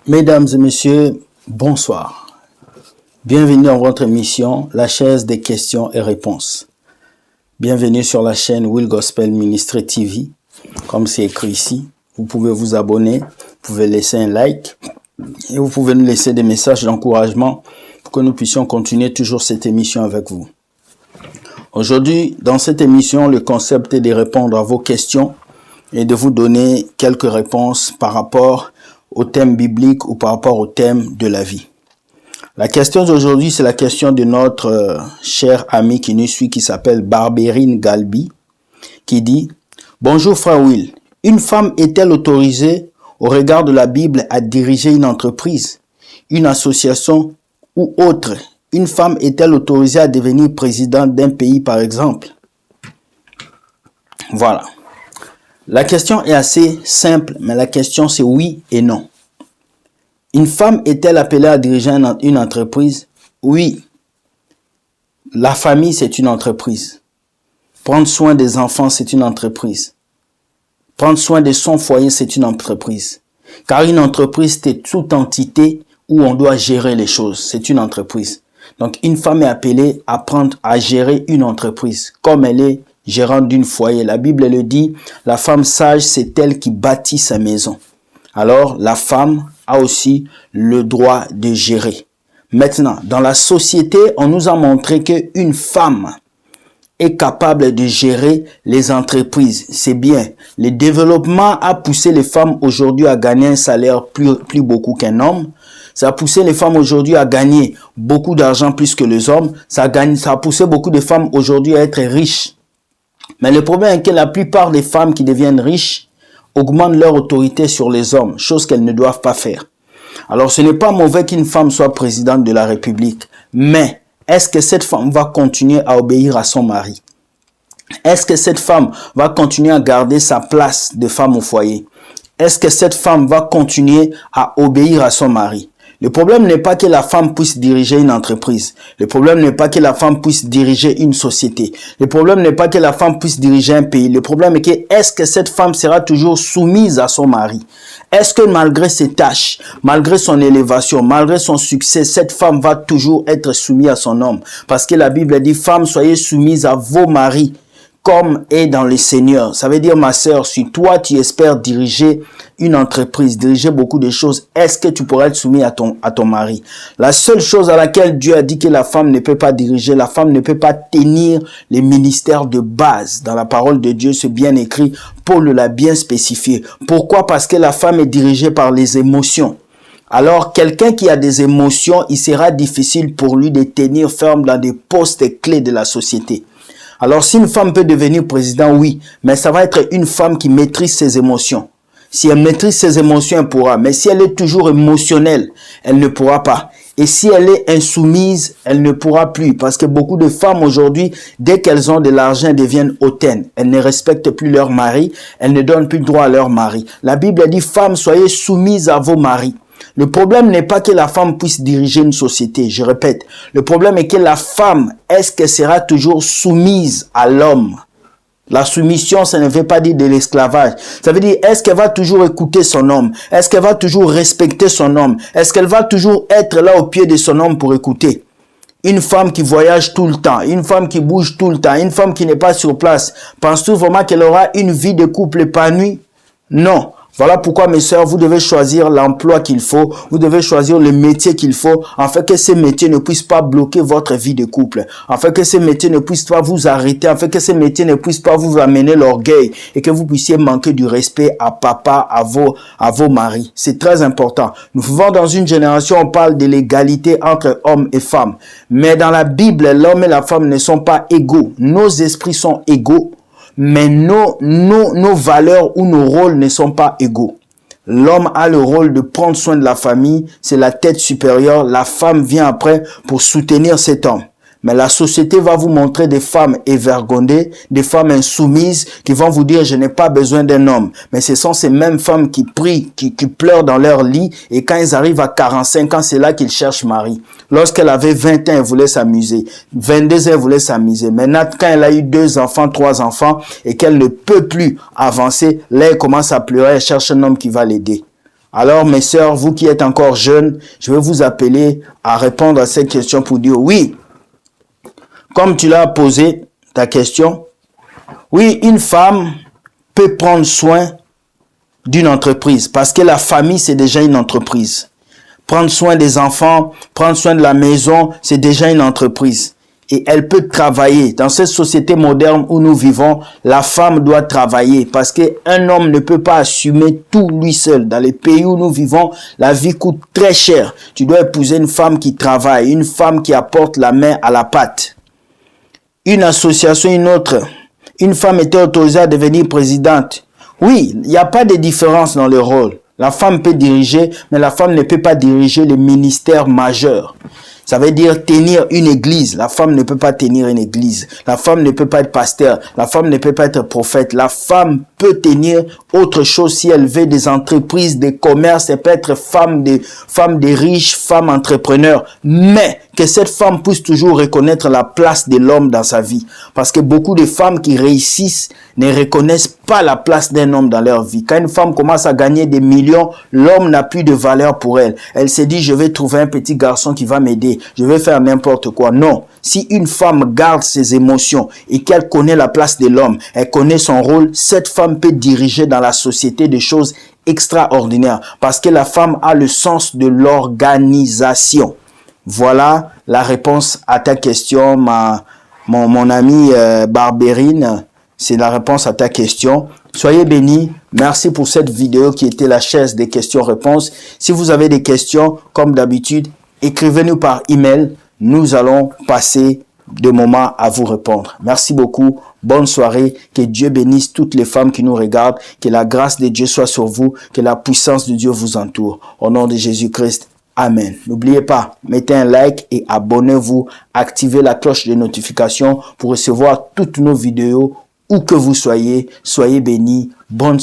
Mesdames et messieurs, bonsoir. Bienvenue dans votre émission, la chaise des questions et réponses. Bienvenue sur la chaîne Will Gospel Ministry TV, comme c'est écrit ici. Vous pouvez vous abonner, vous pouvez laisser un like et vous pouvez nous laisser des messages d'encouragement pour que nous puissions continuer toujours cette émission avec vous. Aujourd'hui, dans cette émission, le concept est de répondre à vos questions et de vous donner quelques réponses par rapport au thème biblique ou par rapport au thème de la vie. La question d'aujourd'hui, c'est la question de notre cher ami qui nous suit, qui s'appelle Barberine Galbi, qui dit « Bonjour frère Will, une femme est-elle autorisée au regard de la Bible à diriger une entreprise, une association ou autre? Une femme est-elle autorisée à devenir présidente d'un pays par exemple ?» Voilà. La question est assez simple, mais la question c'est oui et non. Une femme est-elle appelée à diriger une entreprise? Oui. La famille, c'est une entreprise. Prendre soin des enfants, c'est une entreprise. Prendre soin de son foyer, c'est une entreprise. Car une entreprise, c'est toute entité où on doit gérer les choses. C'est une entreprise. Donc, une femme est appelée à gérer une entreprise, comme elle est gérante d'une foyer. La Bible le dit, la femme sage, c'est elle qui bâtit sa maison. Alors, la femme a aussi le droit de gérer. Maintenant, dans la société, on nous a montré qu'une femme est capable de gérer les entreprises. C'est bien. Le développement a poussé les femmes aujourd'hui à gagner un salaire plus beaucoup qu'un homme. Ça a poussé les femmes aujourd'hui à gagner beaucoup d'argent plus que les hommes. Ça a poussé beaucoup de femmes aujourd'hui à être riches. Mais le problème est que la plupart des femmes qui deviennent riches augmentent leur autorité sur les hommes, chose qu'elles ne doivent pas faire. Alors ce n'est pas mauvais qu'une femme soit présidente de la République, mais est-ce que cette femme va continuer à obéir à son mari? Est-ce que cette femme va continuer à garder sa place de femme au foyer? Est-ce que cette femme va continuer à obéir à son mari? Le problème n'est pas que la femme puisse diriger une entreprise. Le problème n'est pas que la femme puisse diriger une société. Le problème n'est pas que la femme puisse diriger un pays. Le problème est que est-ce que cette femme sera toujours soumise à son mari? Est-ce que malgré ses tâches, malgré son élévation, malgré son succès, cette femme va toujours être soumise à son homme? Parce que la Bible dit, femmes, soyez soumises à vos maris comme est dans le Seigneur. Ça veut dire, ma sœur, si toi tu espères diriger une entreprise, diriger beaucoup de choses, est-ce que tu pourras être soumis à ton mari? La seule chose à laquelle Dieu a dit que la femme ne peut pas diriger, la femme ne peut pas tenir les ministères de base. Dans la parole de Dieu, c'est bien écrit, Paul l'a bien spécifié. Pourquoi? Parce que la femme est dirigée par les émotions. Alors, quelqu'un qui a des émotions, il sera difficile pour lui de tenir ferme dans des postes clés de la société. Alors, si une femme peut devenir président, oui, mais ça va être une femme qui maîtrise ses émotions. Si elle maîtrise ses émotions, elle pourra. Mais si elle est toujours émotionnelle, elle ne pourra pas. Et si elle est insoumise, elle ne pourra plus. Parce que beaucoup de femmes aujourd'hui, dès qu'elles ont de l'argent, elles deviennent hautaines. Elles ne respectent plus leur mari. Elles ne donnent plus de droit à leur mari. La Bible dit, femmes, soyez soumises à vos maris. Le problème n'est pas que la femme puisse diriger une société, je répète. Le problème est que la femme, est-ce qu'elle sera toujours soumise à l'homme? La soumission, ça ne veut pas dire de l'esclavage. Ça veut dire, est-ce qu'elle va toujours écouter son homme? Est-ce qu'elle va toujours respecter son homme? Est-ce qu'elle va toujours être là au pied de son homme pour écouter? Une femme qui voyage tout le temps, une femme qui bouge tout le temps, une femme qui n'est pas sur place, penses-tu vraiment qu'elle aura une vie de couple épanouie? Non. Voilà pourquoi, mes sœurs, vous devez choisir l'emploi qu'il faut, vous devez choisir le métier qu'il faut, afin que ces métiers ne puissent pas bloquer votre vie de couple, afin que ces métiers ne puissent pas vous arrêter, afin que ces métiers ne puissent pas vous amener l'orgueil et que vous puissiez manquer du respect à papa, à vos maris. C'est très important. Nous vivons dans une génération où on parle de l'égalité entre hommes et femmes, mais dans la Bible, l'homme et la femme ne sont pas égaux. Nos esprits sont égaux. Mais nos valeurs ou nos rôles ne sont pas égaux. L'homme a le rôle de prendre soin de la famille, c'est la tête supérieure. La femme vient après pour soutenir cet homme. Mais la société va vous montrer des femmes évergondées, des femmes insoumises qui vont vous dire « je n'ai pas besoin d'un homme ». Mais ce sont ces mêmes femmes qui prient, qui pleurent dans leur lit et quand ils arrivent à 45 ans, c'est là qu'ils cherchent mari. Lorsqu'elle avait 20 ans, elle voulait s'amuser. 22 ans, elle voulait s'amuser. Maintenant, quand elle a eu 2 enfants, 3 enfants et qu'elle ne peut plus avancer, là, elle commence à pleurer, elle cherche un homme qui va l'aider. Alors, mes sœurs, vous qui êtes encore jeunes, je vais vous appeler à répondre à cette question pour dire oui. Comme tu l'as posé, ta question, oui, une femme peut prendre soin d'une entreprise parce que la famille, c'est déjà une entreprise. Prendre soin des enfants, prendre soin de la maison, c'est déjà une entreprise. Et elle peut travailler. Dans cette société moderne où nous vivons, la femme doit travailler parce qu'un homme ne peut pas assumer tout lui seul. Dans les pays où nous vivons, la vie coûte très cher. Tu dois épouser une femme qui travaille, une femme qui apporte la main à la pâte. Une association, une autre. Une femme était autorisée à devenir présidente. Oui, il n'y a pas de différence dans le rôle. La femme peut diriger, mais la femme ne peut pas diriger les ministères majeurs. Ça veut dire tenir une église. La femme ne peut pas tenir une église. La femme ne peut pas être pasteur. La femme ne peut pas être prophète. La femme peut tenir autre chose si elle veut des entreprises, des commerces. Elle peut être femme des riches, femme entrepreneur. Mais que cette femme puisse toujours reconnaître la place de l'homme dans sa vie. Parce que beaucoup de femmes qui réussissent ne reconnaissent pas la place d'un homme dans leur vie. Quand une femme commence à gagner des millions, l'homme n'a plus de valeur pour elle. Elle se dit, je vais trouver un petit garçon qui va m'aider. Je vais faire n'importe quoi. Non. Si une femme garde ses émotions et qu'elle connaît la place de l'homme, elle connaît son rôle, cette femme peut diriger dans la société des choses extraordinaires. Parce que la femme a le sens de l'organisation. Voilà la réponse à ta question, mon ami Barberine. C'est la réponse à ta question. Soyez bénis. Merci pour cette vidéo qui était la chaise des questions-réponses. Si vous avez des questions, comme d'habitude, écrivez-nous par email. Nous allons passer des moments à vous répondre. Merci beaucoup. Bonne soirée. Que Dieu bénisse toutes les femmes qui nous regardent. Que la grâce de Dieu soit sur vous. Que la puissance de Dieu vous entoure. Au nom de Jésus-Christ. Amen. N'oubliez pas, mettez un like et abonnez-vous. Activez la cloche de notification pour recevoir toutes nos vidéos où que vous soyez. Soyez bénis. Bonne